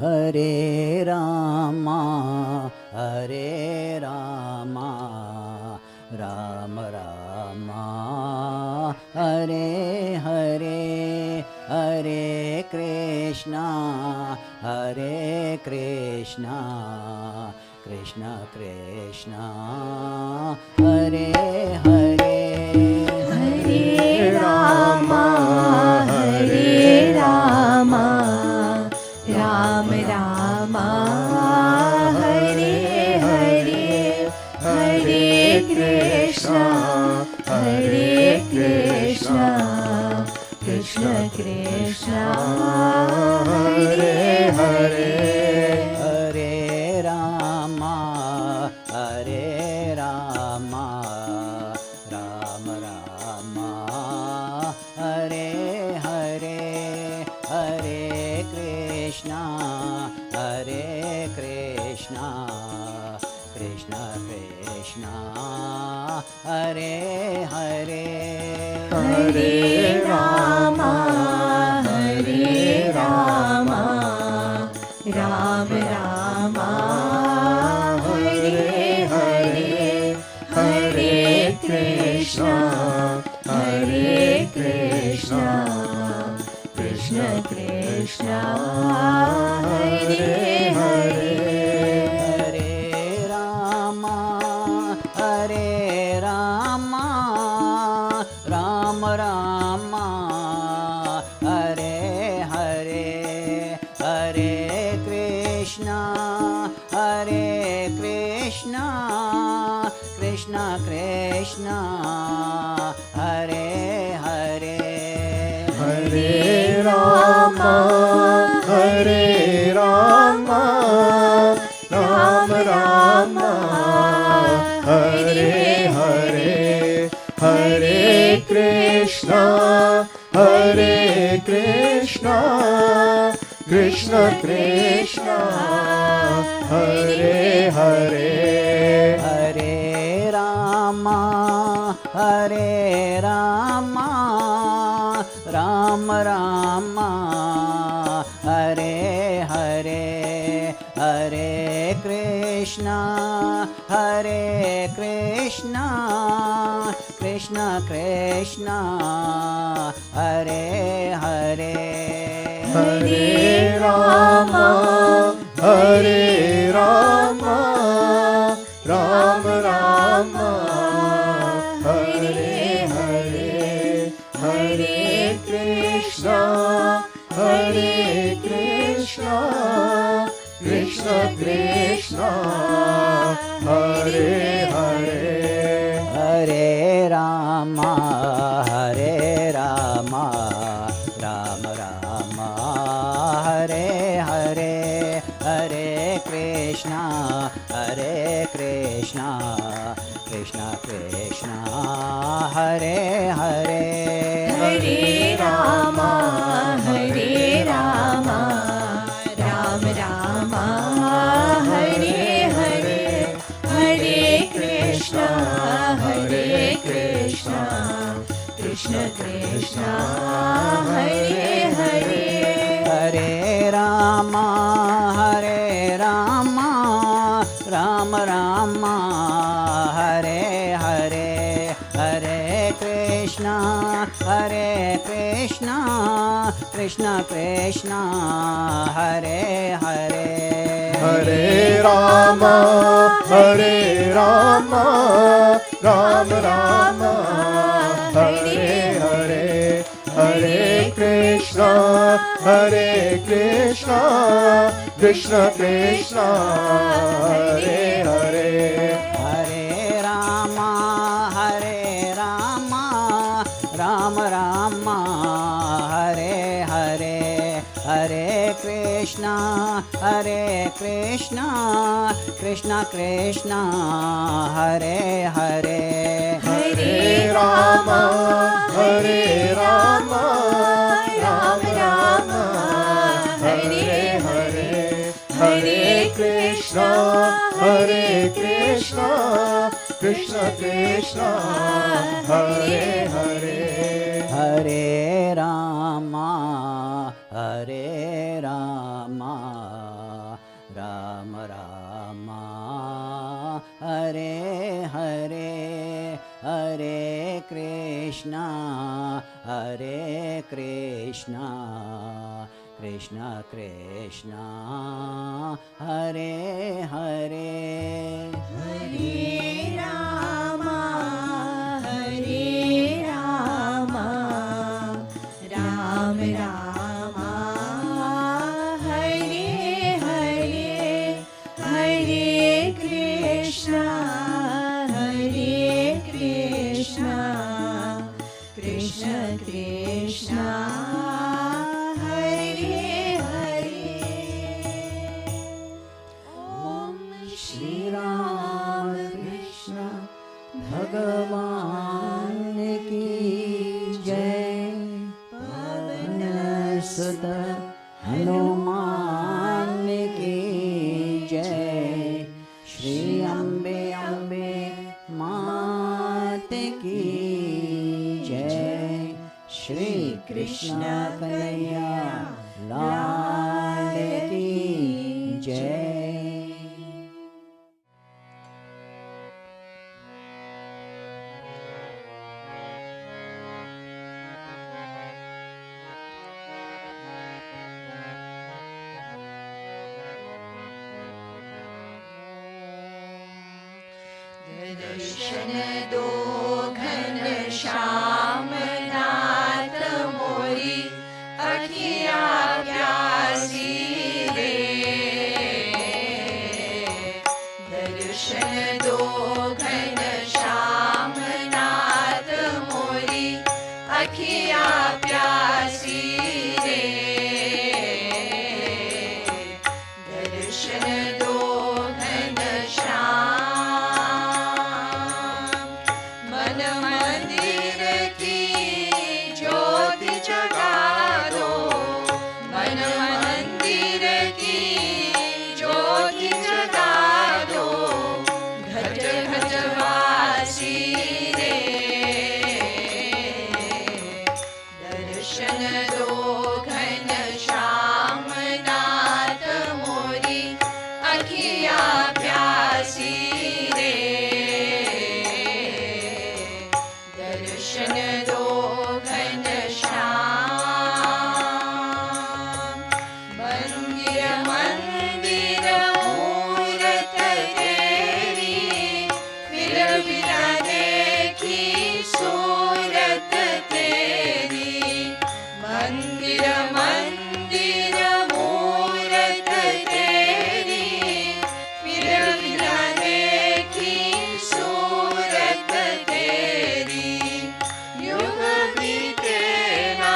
Hare Rama, Hare Rama, Rama Rama, Hare Hare, Hare Krishna, Hare Krishna, Krishna Krishna, Hare Hare, Hare Rama, Hare Rama, Ram Rama, Hare Hare, Hare Krishna, Hare Krishna, Krishna Krishna, Hare Hare, Hare Rama, Hare Rama, Rama Rama, Hare Hare, Hare Krishna, Hare Krishna, Krishna Krishna, Hare Hare, Hare Rama, Hare Rama, Ram Rama, Hare Hare, Hare Krishna, Hare Krishna, Krishna Krishna, Hare Hare, Hare Rama, Hare Rama, Rama Rama, Hare Hare, Hare Krishna, Hare Krishna, Krishna Krishna, Hare Hare, Hare Rama, Hare Rama, Ram Rama, Hare Hare, Hare Krishna, Hare Krishna, Krishna Krishna, Hare Hare, Hare Rama, Hare Rama, Ram Ram Hare Hare Hare Krishna Krishna Krishna Hare Hare Hare Ram Ram Ram Hare Hare Hare Krishna Krishna Krishna Hare Hare Hare Ram Ram Ram Hare Hare Hare Krishna Krishna Krishna Hare Hare Hare Ram Ram Ram Hare Hare Hare Krishna Krishna Krishna Hare Hare Hare Ram Ram Ram Hare Hare Hare Krishna Krishna Krishna Hare Hare Hare Ram Ram Ram Hare Hare Hare Krishna Krishna Krishna Hare Hare Hare Ram Ram Ram Hare Hare Hare Krishna Krishna Krishna Hare Hare Hare Ram Ram Hare Hare Hare Krishna Krishna Krishna Hare Hare Hare Ram Ram Ram Hare Hare Hare Krishna Krishna Krishna Hare Hare Hare Ram Ram Ram Hare Hare Hare Krishna Krishna Krishna Hare Hare ओम श्री राम कृष्ण भगवान की जय पवन सुत हनुमान की जय श्री अम्बे मात की जय श्री कृष्ण कन्हैया लाल की जय। दर्शन दो घन श्याम नाथ मोरी अखिया प्यासी रे। दर्शन दो घन श्याम नाथ मोरी अखिया प्यासी रे। दर्शन दो घन श्याम मन मंदिर की ज्योति जगा दो। मन मंदिर की ज्योति जगा दो। घट घट वासी रे। दर्शन दर्शन दो घनश्याम नाथ मोरी अखिया प्यासी रे दर्शन दो घनश्याम मंदिर मंदिर मूरत तेरी फिर भी न देखी सूरत तेरी मंदिर मंदिर मूरत तेरी फिर भी न देखी सूरत तेरी युग बीते ना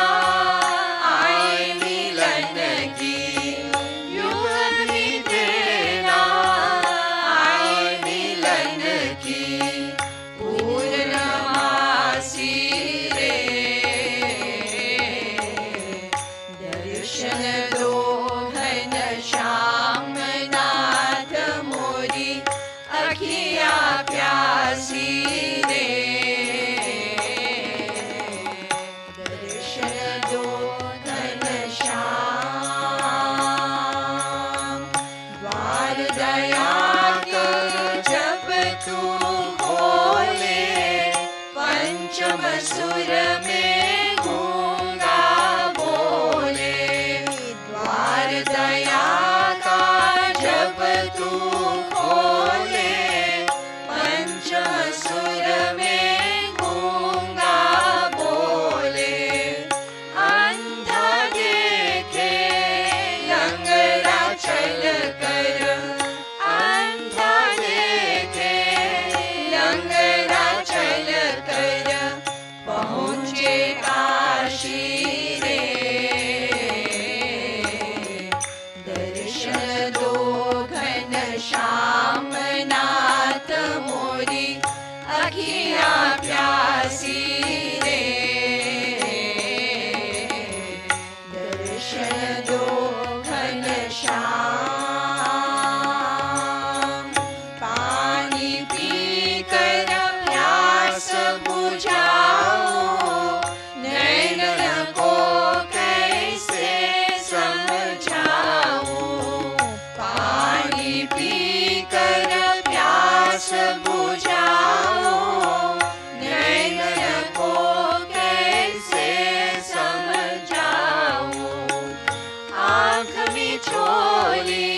आए मिलन की युग बीते ना आए मिलन की पूर्णमासी रे दर्शन दो घनश्याम नाथ मोरी अखिया प्यासी रे दर्शन दो घनश्याम द्वार दया कर जब तू खोले पंचम सुर में गूंगा बोले द्वार दया का जब तू खोले पंचम सुर में गूंगा बोले अंधा देखे लंगड़ा चल कर अंधा देखे लंगड़ा चल कर पहुँचे काशी रे दर्शन दो घनश्याम नाथ मोरी अखिया प्यासी रे दर्शन दो घनश्याम पानी पी कर प्यास बुझाओ नैन को कैसे समझाओ पानी पी कर प्यास बुझाओ नैन को कैसे समझाओ आँख में छोली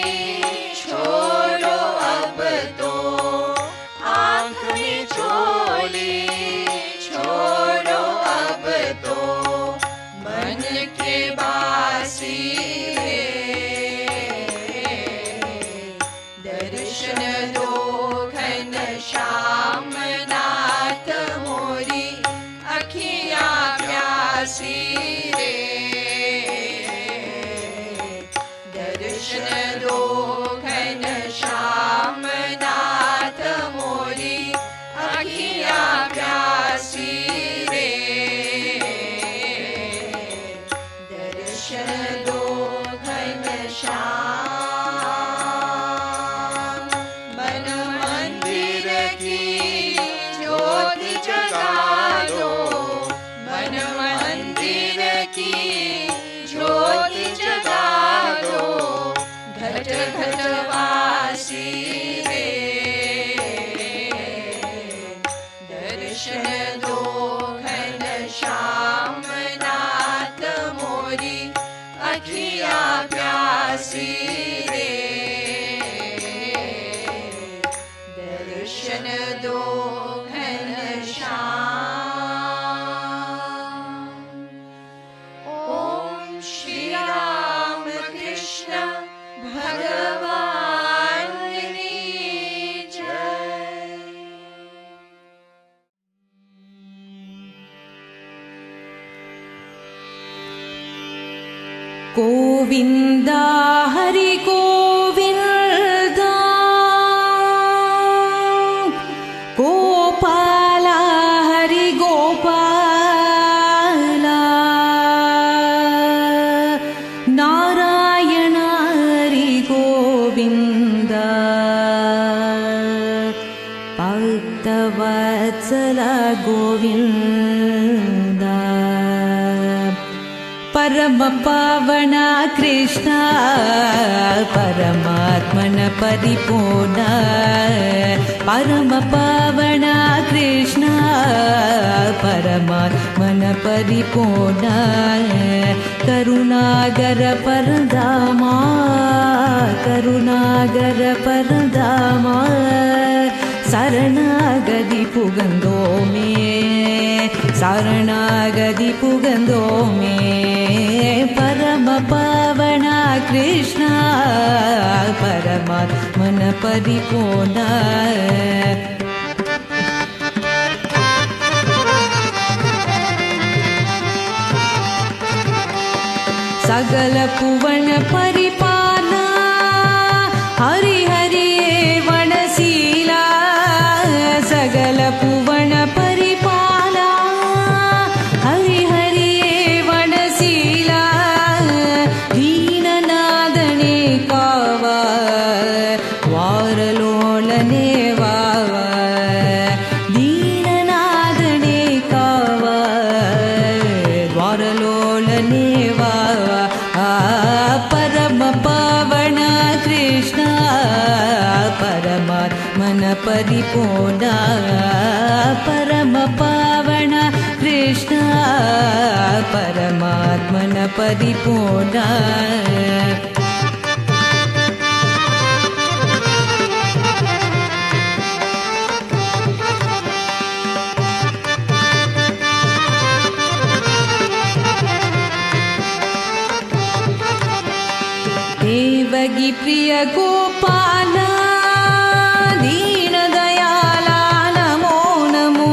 छोड़ो अब तो आँख में छोली छोड़ो अब तो मन के बासी रे दर्शन दो घनश्याम नाथ मोरी अखिया प्यासी रे दर्शन दो घनश्याम नाथ मोरी अखिया प्यासी रे दर्शन दो घनश्याम मन मंदिर की ज्योति जगा दो मन मंदिर की ज्योति जगा दो घट घट वासी रे दर्शन दो घनश्याम नाथ मोरी अखिया प्यासी रे दर्शन दो घनश्याम ओम श्री राम कृष्ण भगवान की जय गोविन्द हरि गोविन्द गोपाल हरि गोपाल नारायण हरि गोविन्द भक्तवत्सल गोविन्द परम पावना कृष्ण परमात्मन परिपूर्ण परम पावना कृष्ण परमात्मन परिपूर्ण करुणागर परधामा करुणागर परधामा शरणागति पुगंदोमे शरणागति पुगंदोमे परम पावना कृष्ण परमात्मन परिपूर्ण सगल पुवन परिपाला हरि हरि वनशीला सगल पुवन परिपाला हरि हरि वनशीला दीननादने कावा वारलोलने वावा दीननादने कावा वारलोलने वावा परम पावना कृष्ण परमात्मन परिपूर्ण परम पावना कृष्ण परमात्मन परिपूर्ण देवगी प्रिय गोपाला दीन दयाला नमो नमो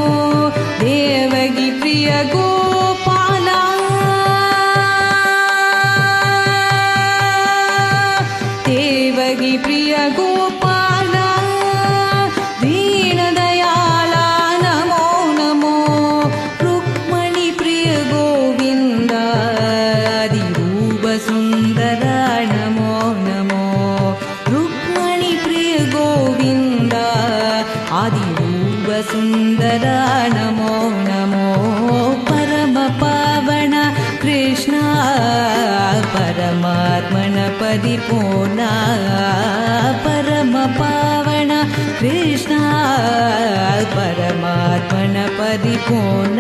देवगी प्रिय गोपाला देवगी प्रिय गोपाला दीन दयाला नमो नमो रुक्मणी प्रिय गोविंद आदिरूप सुंदरा नमो नमो रुक्मणी प्रिय गोविंद आदिरूप सुंदरा नमो नमो परम पावना कृष्ण परमात्मन परिपूर्ण परम पावना कृष्ण परमात्मन परिपूर्ण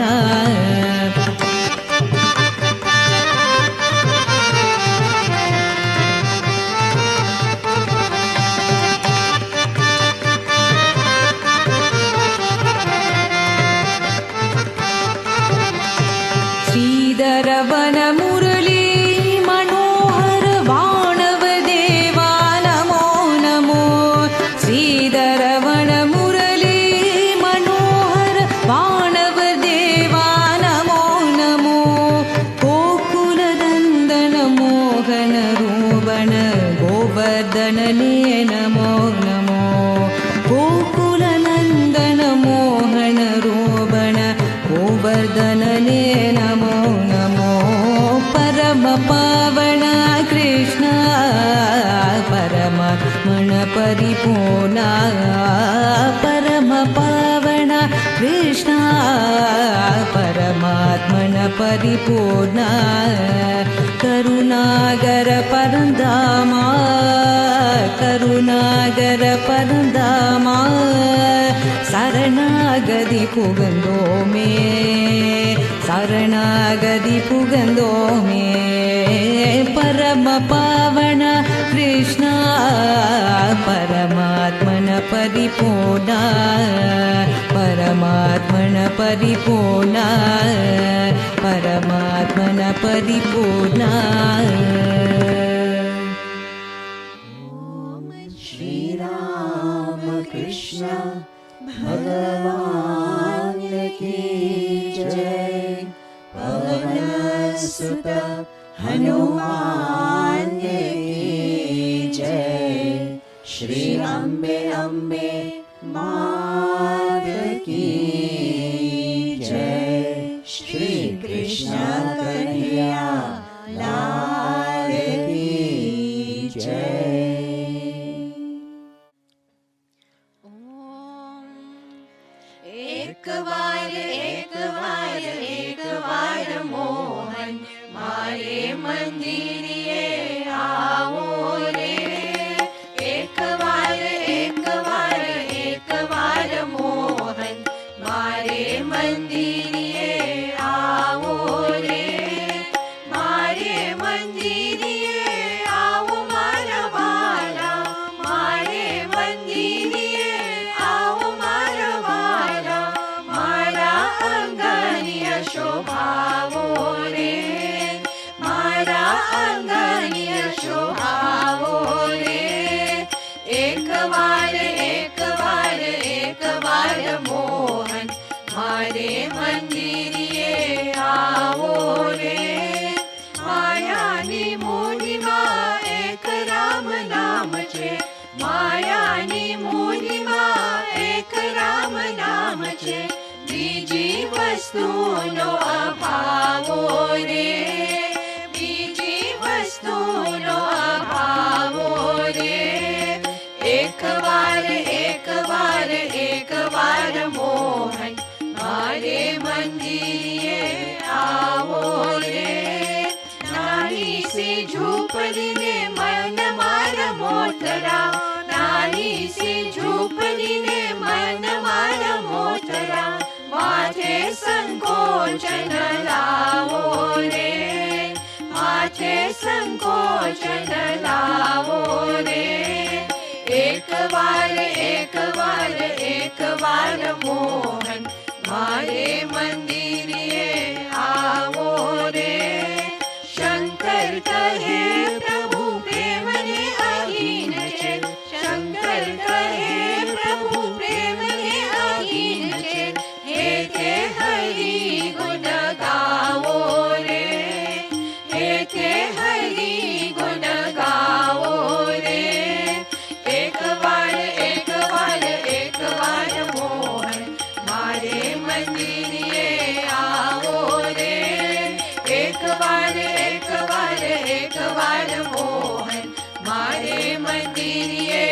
श्रीधरवन मुरली मनोहर वाणव देवा नमो नमो श्रीधरवन मुरली मनोहर वाणव देवा नमो नमो गोकुल नंदन मोहन रूपण गोवर्धनने नमो नमो गोकुल नंदन मोहन रूपण गोवर्धनने नमो नमो परम पावना कृष्ण परमात्मन परिपूर्ण परम पावना कृष्ण परमात्मन परिपूर्ण करुणागर परधामा करुणागर परधामा शरणागति पुगंदोमे शरणागति पुगंदोमे परम पावना कृष्ण परमात्मन परिपूर्ण परमात्मन परिपूर्ण परमात्मन परिपूर्ण श्री राम कृष्ण भगवान की जय पवन सुत हनुमान की जय श्री अम्बे अम्बे मात की जय श्री कृष्ण कन्हैया लाल की जय। एक बार मोहन मारे છે બીજી વસ્તુનો અભાવો રે બીજી વસ્તુનો અભાવો રે એકવાર એકવાર એકવાર મોહન મારે મંદિરે આવો રે નાની સી ઝૂંપડીને મન મારા મોટરા નાની સી ઝૂંપડીને મન મારા મોટરા માથે સંકોચન લાવો રે માથે સંકોચન લાવો રે એકવાર એકવાર એકવાર મોહન મારે મંદિરે આવો રે શંકર કહે પ્રભુ પ્રેમને અહીન છે શંકર કહે પ્રભુ પ્રેમને અહીન છે હે તે હરી ગુણ ગાવો રે હે તે હરી ગુણ ગાવો રે એકવાર એકવાર એકવાર મોહન મારે મંદિરે આવો રે એકવાર એકવાર એકવાર મોહન મારે મંદિરે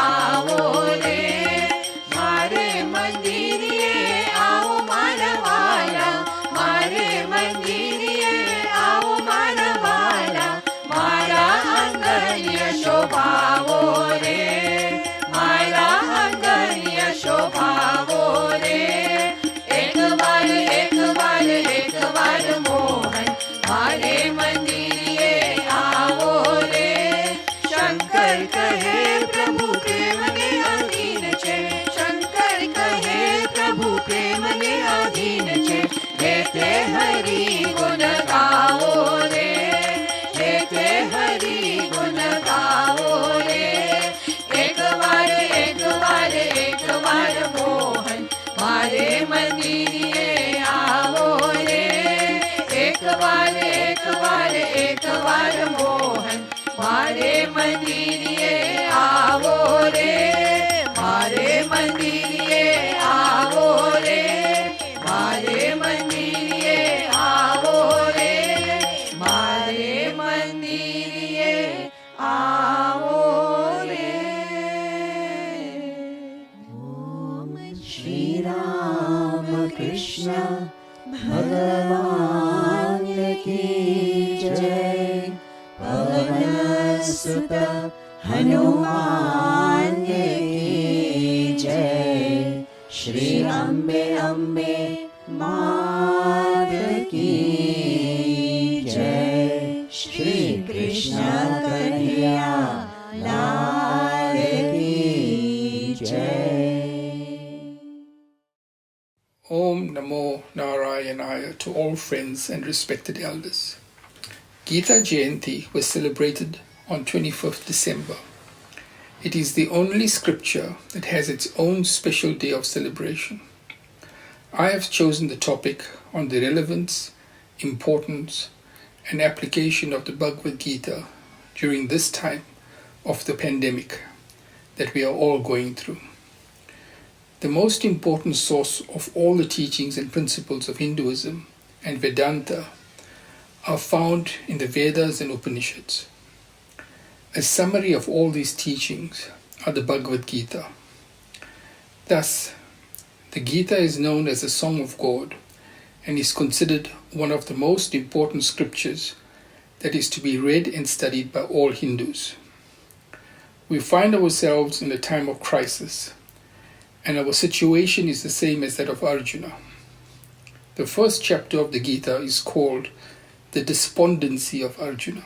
આવો રે મારે મંદિરે આવો મારા વાલા મારે મંદિરે આવો મારા વાલા મારા આંગણ્ય શોભાવો રે મારા આંગણ્ય શોભાવો રે એકવાર એકવાર એકવાર મોહન મારે મંદિરે આવો રે શંકર કહે પ્રભુ પ્રેમને અધીન છે શંકર કહે પ્રભુ પ્રેમને અધીન છે હે તે હરી ગુણ ગાવો રે હે તે હરી ગુણ ગાવો રે એકવાર એકવાર એકવાર મોહન મારે મંદિરે આવો રે એકવાર એકવાર એકવાર મોહન મારે મંદિરે આવો રે મારે મંદિરે આવો રે મારે મંદિરે આવો રે મારે મંદિરે આવો રે श्री राम कृष्ण भगवान की जय पवन सुत हनुमान की जय श्री अम्बे अम्बे मात की जय श्री कृष्ण कन्हैया लाल की जय Om Namo Narayanaya to all friends and respected elders. Gita Jayanti was celebrated on 25th December. It is the only scripture that has its own special day of celebration. I have chosen the topic on the relevance, importance, and application of the Bhagavad Gita during this time of the pandemic that we are all going through. The most important source of all the teachings and principles of Hinduism and Vedanta are found in the Vedas and Upanishads. A summary of all these teachings are the Bhagavad Gita. Thus, the Gita is known as the Song of God and is considered one of the most important scriptures that is to be read and studied by all Hindus. We find ourselves in a time of crisis, and our situation is the same as that of Arjuna. The first chapter of the Gita is called the despondency of Arjuna.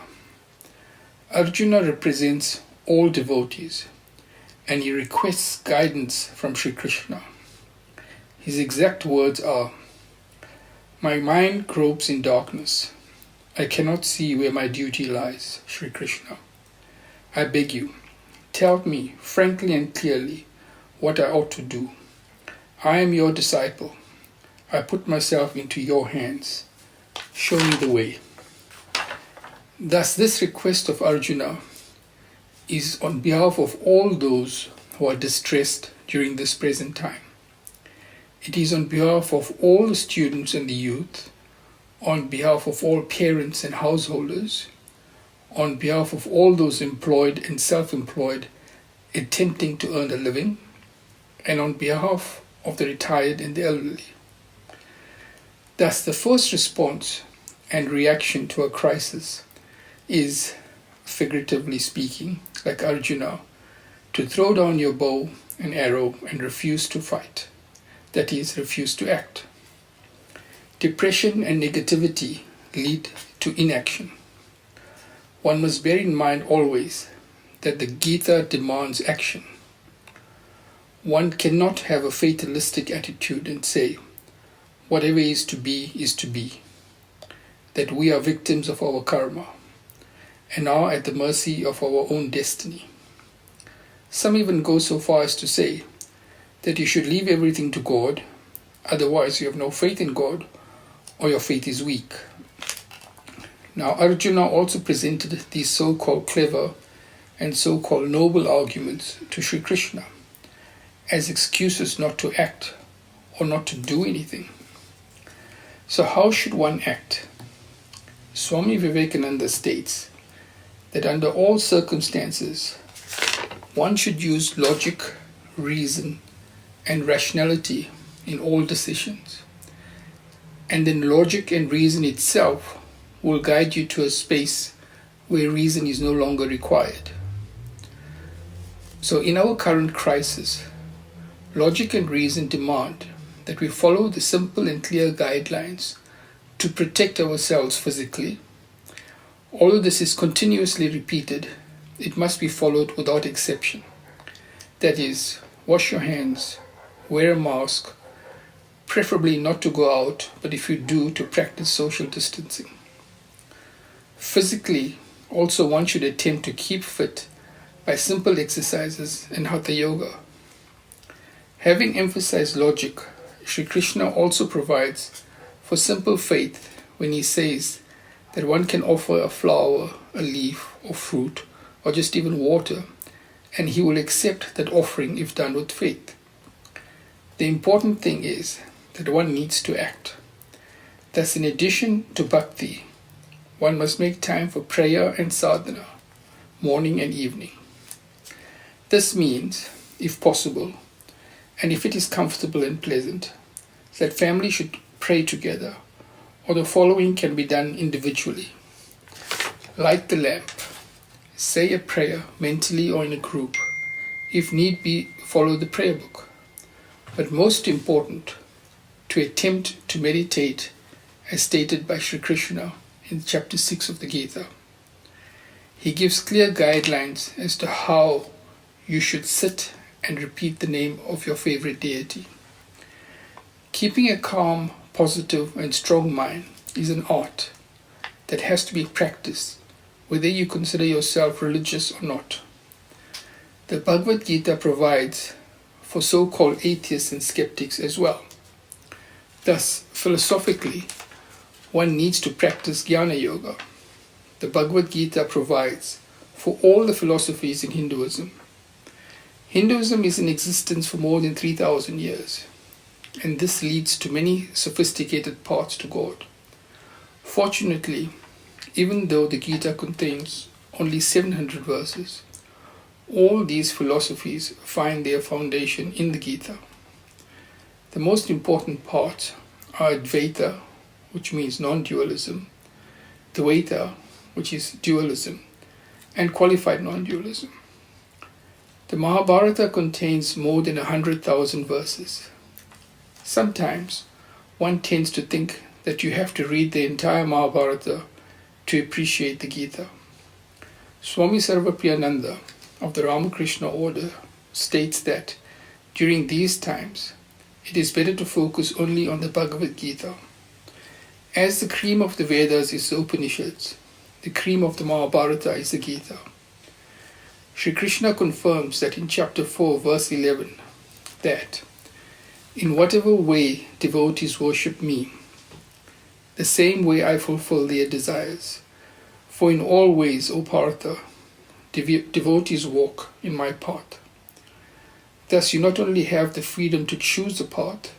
Arjuna represents all devotees, and he requests guidance from Sri Krishna. His exact words are, "My mind gropes in darkness. I cannot see where my duty lies, Sri Krishna. I beg you, tell me frankly and clearly what I ought to do. I am your disciple. I put myself into your hands. Show me the way." Thus, this request of Arjuna is on behalf of all those who are distressed during this present time. It is on behalf of all the students and the youth, on behalf of all parents and householders, on behalf of all those employed and self-employed attempting to earn a living, and on behalf of the retired and the elderly. Thus, the first response and reaction to a crisis is, figuratively speaking, like Arjuna, to throw down your bow and arrow and refuse to fight. That is, refuse to act. Depression and negativity lead to inaction. One must bear in mind always that the Gita demands action. One cannot have a fatalistic attitude and say, whatever is to be, that we are victims of our karma and are at the mercy of our own destiny. Some even go so far as to say that you should leave everything to God, otherwise you have no faith in God or your faith is weak. Now Arjuna also presented these so-called clever and so-called noble arguments to Sri Krishna as excuses not to act or not to do anything. So how should one act? Swami Vivekananda states that under all circumstances, one should use logic, reason, and rationality in all decisions. And then logic and reason itself will guide you to a space where reason is no longer required. So in our current crisis, logic and reason demand that we follow the simple and clear guidelines to protect ourselves physically. Although this is continuously repeated, it must be followed without exception. That is, wash your hands, wear a mask, preferably not to go out, but if you do, to practice social distancing. Physically, also one should attempt to keep fit by simple exercises and hatha yoga. Having emphasized logic, Sri Krishna also provides for simple faith when he says that one can offer a flower, a leaf, or fruit, or just even water, and he will accept that offering if done with faith. The important thing is that one needs to act. Thus, in addition to bhakti, one must make time for prayer and sadhana, morning and evening. This means, if possible, and if it is comfortable and pleasant, that family should pray together, or the following can be done individually. Light the lamp, say a prayer mentally or in a group. If need be, follow the prayer book. But most important, to attempt to meditate as stated by Sri Krishna in chapter 6 of the Gita. He gives clear guidelines as to how you should sit and repeat the name of your favorite deity. Keeping a calm, positive and strong mind is an art that has to be practiced, whether you consider yourself religious or not. The Bhagavad Gita provides for so-called atheists and skeptics as well. Thus, philosophically, one needs to practice Jnana Yoga. The Bhagavad Gita provides for all the philosophies in Hinduism. Hinduism is in existence for more than 3,000 years, and this leads to many sophisticated paths to God. Fortunately, even though the Gita contains only 700 verses, all these philosophies find their foundation in the Gita. The most important parts are Advaita, which means non-dualism, Dvaita, which is dualism, and qualified non-dualism. The Mahabharata contains more than 100,000 verses. Sometimes one tends to think that you have to read the entire Mahabharata to appreciate the Gita. Swami Sarvapriyananda of the Ramakrishna order states that during these times it is better to focus only on the Bhagavad Gita. As the cream of the Vedas is the Upanishads, the cream of the Mahabharata is the Gita. Sri Krishna confirms that in chapter 4, verse 11, that in whatever way devotees worship me, the same way I fulfill their desires. For in all ways, O Partha, devotees walk in my path. Thus you not only have the freedom to choose a path,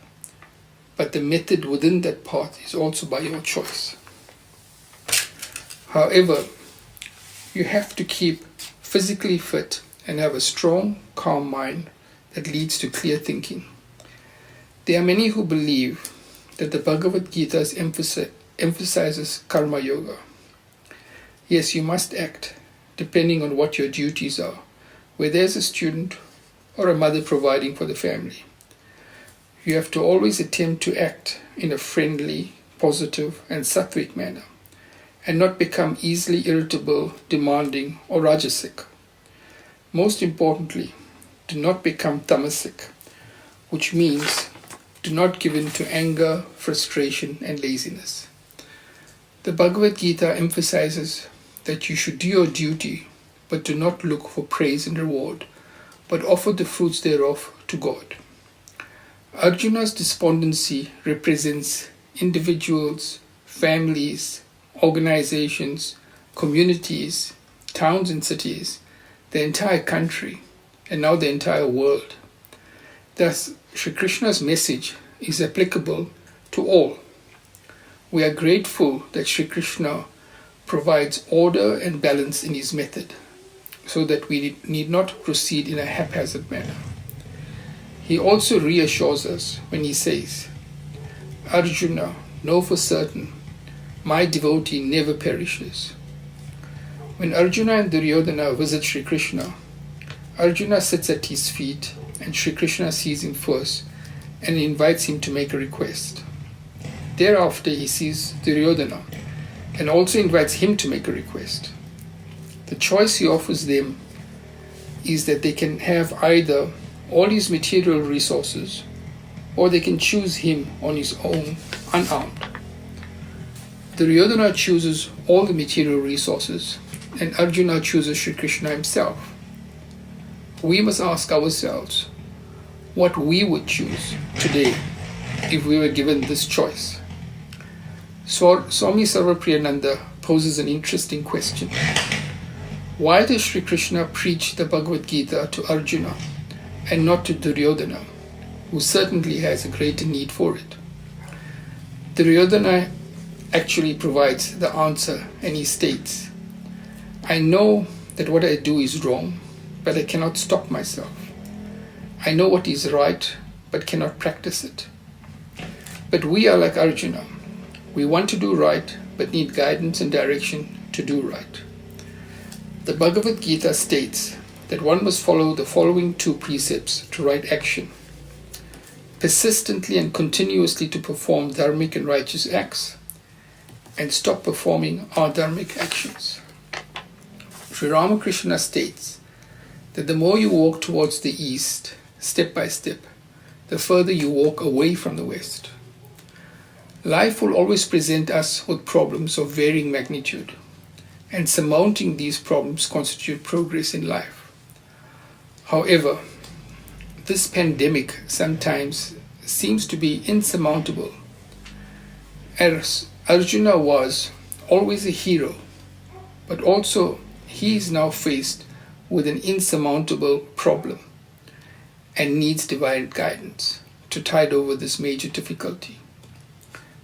but the method within that path is also by your choice. However, you have to keep physically fit and have a strong, calm mind that leads to clear thinking. There are many who believe that the Bhagavad Gita emphasizes karma yoga. Yes, you must act depending on what your duties are, whether as a student or a mother providing for the family. You have to always attempt to act in a friendly, positive and sattvic manner, and not become easily irritable, demanding or rajasic. Most importantly, do not become tamasic, which means do not give in to anger, frustration and laziness. The Bhagavad Gita emphasizes that you should do your duty, but do not look for praise and reward, but offer the fruits thereof to God. Arjuna's despondency represents individuals, families, organizations, communities, towns and cities, the entire country, and now the entire world. Thus, Shri Krishna's message is applicable to all. We are grateful that Shri Krishna provides order and balance in his method, so that we need not proceed in a haphazard manner. He also reassures us when he says, Arjuna, know for certain, my devotee never perishes. When Arjuna and Duryodhana visit Shri Krishna, Arjuna sits at his feet and Shri Krishna sees him first and invites him to make a request. Thereafter he sees Duryodhana and also invites him to make a request. The choice he offers them is that they can have either all his material resources or they can choose him on his own, unarmed. Duryodhana chooses all the material resources and Arjuna chooses Shri Krishna himself. We must ask ourselves what we would choose today if we were given this choice. Swami Sarvapriyananda poses an interesting question. Why does Shri Krishna preach the Bhagavad Gita to Arjuna and not to Duryodhana, who certainly has a greater need for it? Duryodhana actually provides the answer and he states, I know that what I do is wrong, but I cannot stop myself. I know what is right, but cannot practice it. But we are like Arjuna. We want to do right, but need guidance and direction to do right. The Bhagavad Gita states that one must follow the following two precepts to right action. Persistently and continuously to perform dharmic and righteous acts, and stop performing adharmic actions. Sri Ramakrishna states that the more you walk towards the east, step by step, the further you walk away from the west. Life will always present us with problems of varying magnitude, and surmounting these problems constitute progress in life. However, this pandemic sometimes seems to be insurmountable, as Arjuna was always a hero, but also he is now faced with an insurmountable problem and needs divine guidance to tide over this major difficulty.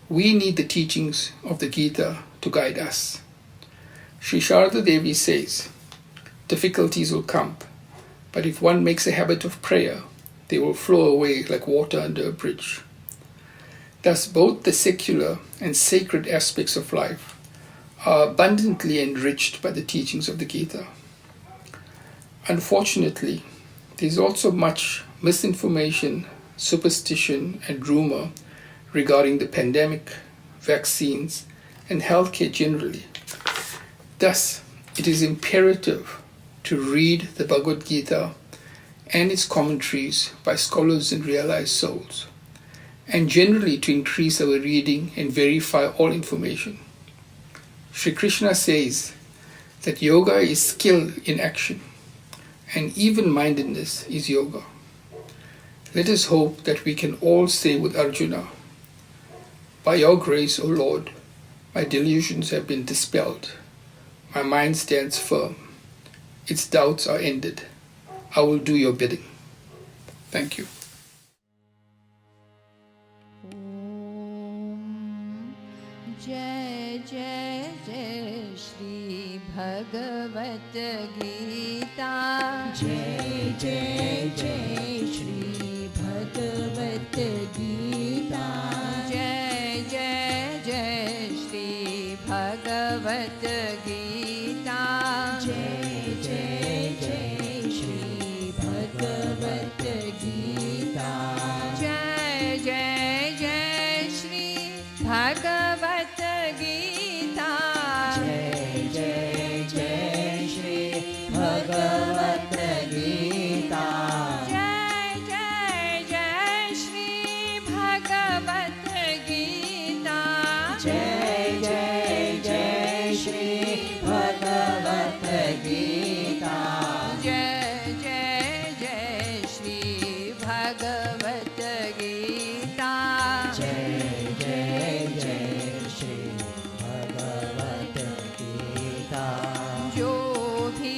We need the teachings of the Gita to guide us. Sri Sarada Devi says, difficulties will come, but if one makes a habit of prayer, they will flow away like water under a bridge. Thus, both the secular and sacred aspects of life are abundantly enriched by the teachings of the Gita. Unfortunately, there is also much misinformation, superstition, and rumor regarding the pandemic, vaccines, and healthcare generally. Thus, it is imperative to read the Bhagavad Gita and its commentaries by scholars and realized souls, and generally to increase our reading and verify all information. Shri Krishna says that yoga is skill in action, and even-mindedness is yoga. Let us hope that we can all say with Arjuna, by your grace, O Lord, my delusions have been dispelled. My mind stands firm. Its doubts are ended. I will do your bidding. Thank you. जय जय जय श्री भगवत गीता जय जय जय श्री भगवत गीता जय जय जय श्री भगवत गीता जय जय जय श्री भगवत गीता जय जय जय श्री भगवत गीता जय जय जय श्री भगवत गीता जय जय जय श्री भगवत गीता जय जय जय श्री भगवत गीता जय जय जय श्री भगवत गीता जय जय जय श्री भगवत गीता जो भी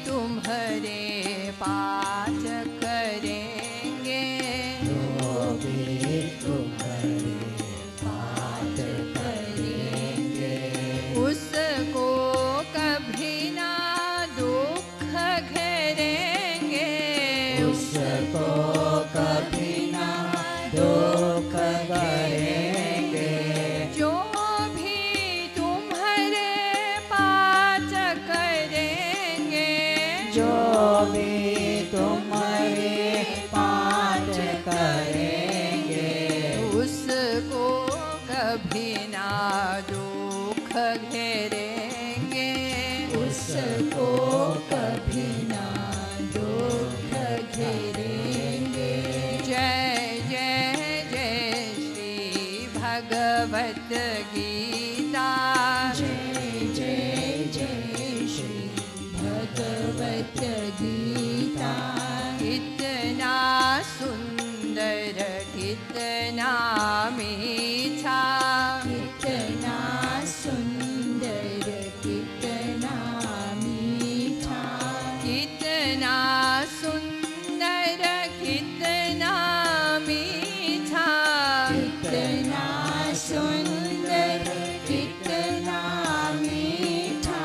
तुम्हारे पाठ करेंगे जो भी तुम्हारे पाठ करेंगे उसको कभी ना दुख घेरेंगे उसको कभी ना दुख करेंगे जो भी तुम्हारे पाठ करेंगे जो भी तुम्हारे पाठ करेंगे उसको कभी ना दुख घेरेंगे उसको कभी ना दुख घेरेंगे जय जय जय श्री भगवत गीता जय जय जय श्री भगवत गीता कितना सुंदर कितना मीठा कितना सुंदर कितना मीठा कितना सुंदर कितना मीठा कितना सुंदर कितना मीठा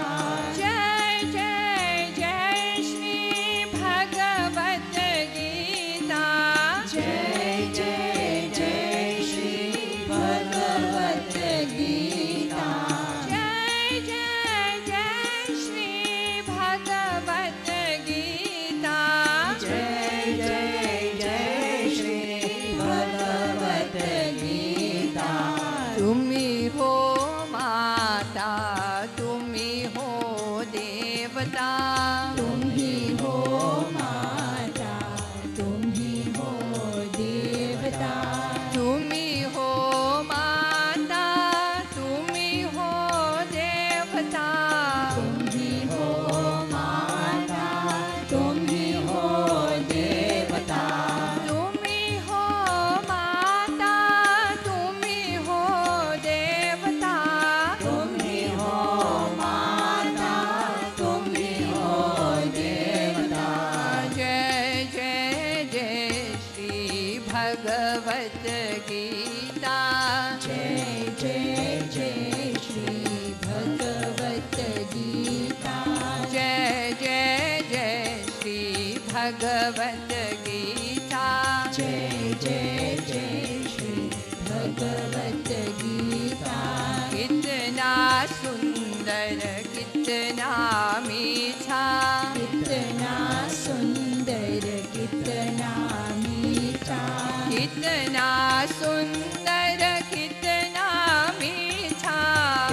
जय जय जय श्री भगवत गीता जय जय जय श्री भगवत गीता जय जय जय श्री भगवत गीता जय जय जय श्री भगवत गीता तुम्ही हो माता तुम्ही हो देवता तुम ही हो माता तुम ही हो देवता तुम्ही हो माता तुम्ही हो देवता तुम ही हो माता तुम ही हो देवता तुम्ही हो माता तुम्ही हो देवता तुम ही हो माता तुम ही हो देवता जय जय जय श्री भगवत गीता जय जय जय श्री भगवत गीता जय जय जय श्री भगवत गीता जय जय जय श्री भगवत गीता कितना सुंदर कितना मीठा कितना सुंदर कितना मीठा कितना सुंदर कितना मीठा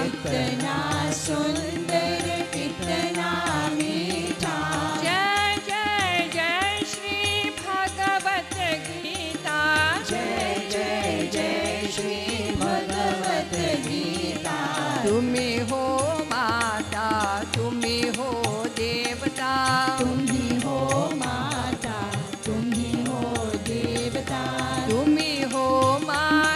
कितना सुंदर कितना मीठा जय जय जय श्री भगवत गीता जय जय जय श्री भगवत गीता तुम्ही हो माता तुम्ही हो देवता तुम ही हो माता तुम ही हो देवता तुम्ही हो माता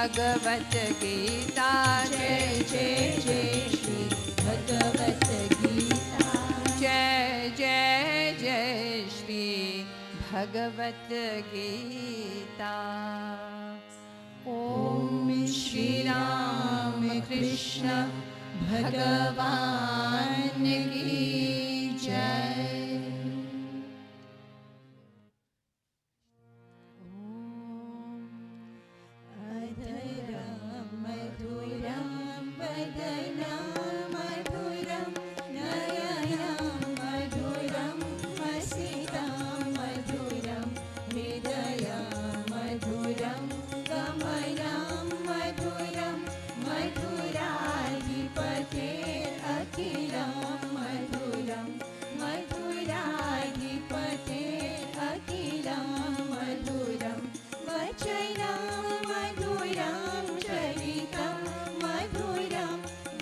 भगवत गीता जय जय जय श्री भगवत गीता जय जय जय श्री भगवत गीता ओम श्री राम कृष्ण भगवान की जय अधरं मधुरं वदनं मधुरं नयनं मधुरं हसितं मधुरं हृदयं मधुरं गमनं मधुरं मधुराधिपतेरखिलं मधुरं मधुराधिपतेरखिलं मधुरं वचनं मधुरं चरितं मधुरं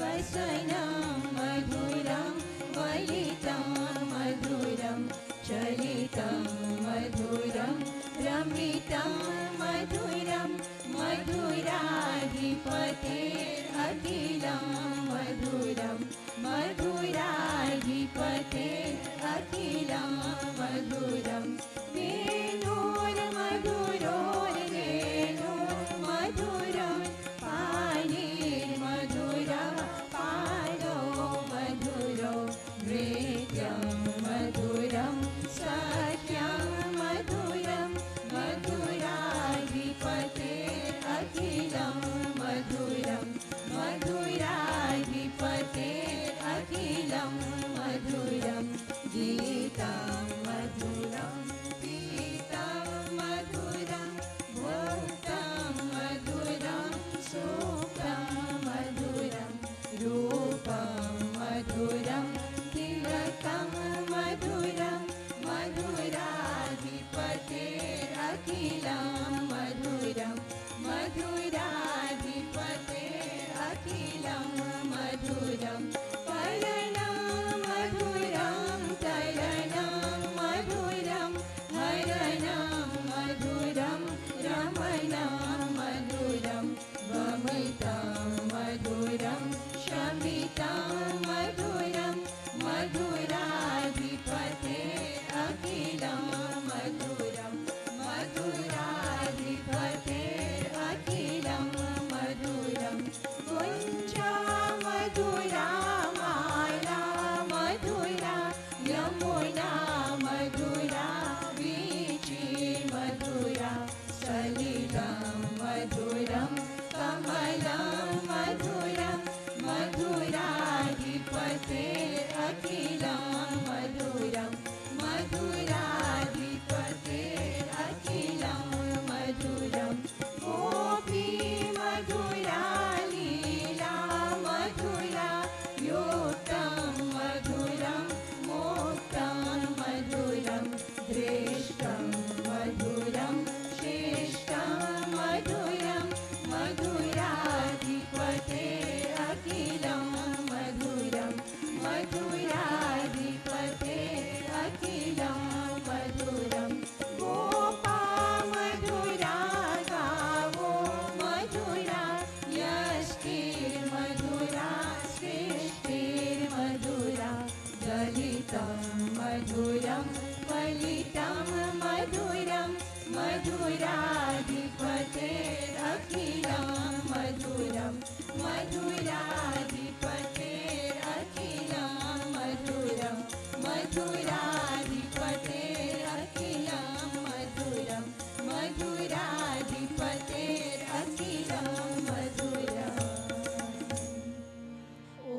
वसनं मधुरं वलितं मधुरं चलितं मधुरं रमितं मधुरं मधुराधिपतेरखिलं मधुरं मधुराधिपतेरखिलं मधुरं वेणोर्मधुरोर्वेणोर्मधुरं पाणिर्मधुरं पादो मधुरो नृत्यं मधुरं सख्यं मधुरं मधुराधिपतेरखिलं मधुरं मधुराधिपतेरखिलं मधुरं गीतं मधुरं पीतं मधुरं भोक्तं मधुरं सुखं मधुरं रूपं मधुरं तिलकं मधुरं मधुराधिपतेरखिलं मधुरं मधुराधिपतेरखिलं मधुरं करणं मधुरं तरणं मधुरं हरणं मधुरं रमणं मधुरं वमितं मधुरं शमितं मधुरं मधुराधिपतेरखिलं मधुरं मधुराधिपतेरखिलं मधुरं कुञ्जा मधुरा माला मधुरा यमुना मधुरा वीची मधुरा सलिलं मधुरं कमलं मधुरं मधुराधिपतेरखिलं मधुरं मधुराधिपतेरखिलं मधुरं गोपी मधुरा लीला मधुरा योक्तं मधुरं मोक्तं मधुरं दृष्टं मधुरं श्रेष्ठं मधुरं मधुराधिपतेरखिलं मधुरं मधुराधिपतेरखिलं मधुरं गोपा मधुरा गावो मधुरा यष्टिर्मधुरा सृष्टिर्मधुरा दलितं मधुरं फलितं मधुरं मधुराधिपतेरखिलं मधुरं मधुराधिपतेरखिलं मधुरं मधुराधिपतेरखिलं मधुरं मधुराधिपतेरखिलं मधुरम् ॐ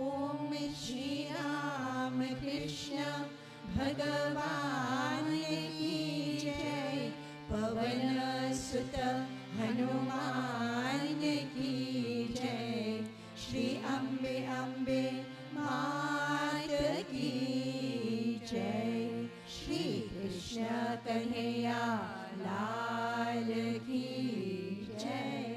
श्री राम कृष्ण भगवान की जय पवन सुत हनुमान की जय श्री अम्बे अम्बे मात की जय श्री कृष्ण कन्हैया लाल की जय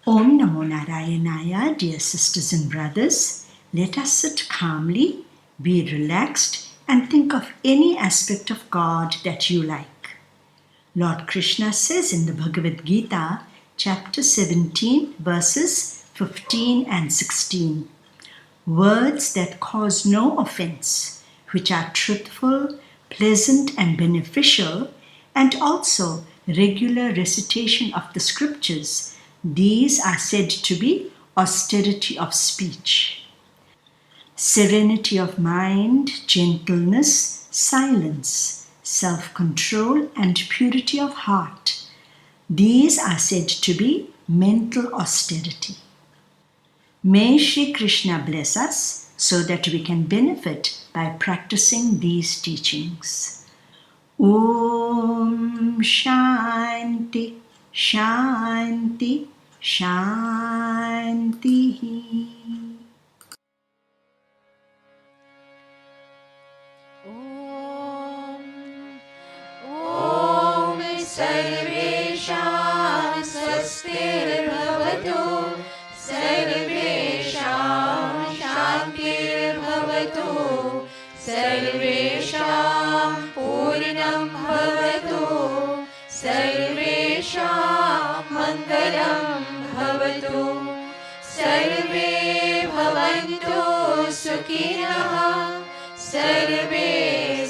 Om Namo Narayanaya, dear sisters and brothers. Let us sit calmly, be relaxed, and think of any aspect of God that you like. Lord Krishna says in the Bhagavad Gita, chapter 17, verses 15 and 16, words that cause no offense, which are truthful, pleasant and beneficial, and also regular recitation of the scriptures, these are said to be austerity of speech. Serenity of mind, gentleness, silence, self-control and purity of heart, these are said to be mental austerity. May Shri Krishna bless us so that we can benefit by practicing these teachings. Om Shanti, Shanti, Shanti. ॐ सर्वेषां स्वस्तिर्भवतु सर्वेषां शान्तिर्भवतु सर्वेषां पूर्णं भवतु सर्वेषां मङ्गलं भवतु सर्वे भवन्तु सुखिनः सर्वे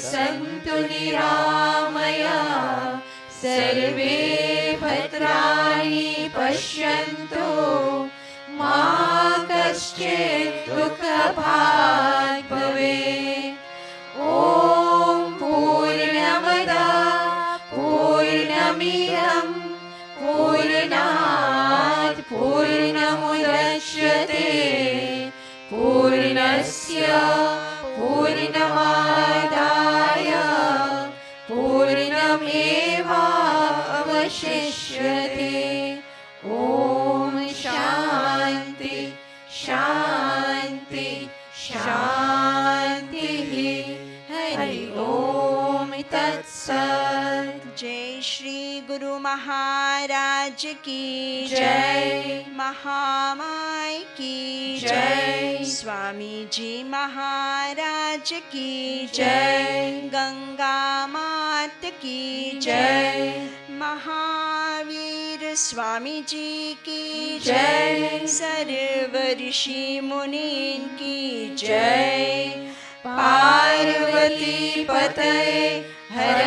सन्तु निरामयाः सर्वे भद्राणि पश्यन्तु मा कश्चित् दुःखभाग् भवेत् ॐ पूर्णमदः पूर्णमिदं पूर्णात् पूर्णमुदच्यते पूर्णस्य पूर्णमादाय पूर्णमेवावशिष्यते ॐ शान्ति शान्ति शान्तिः हरि ओम तत्सत्। जय श्री गुरु महाराज की जय। महामाई की जय। स्वामी जी महाराज की जय। गंगा मात की जय। महावीर स्वामी जी की जय। सर्व ऋषि मुनीन की जय। पार्वती पतये हर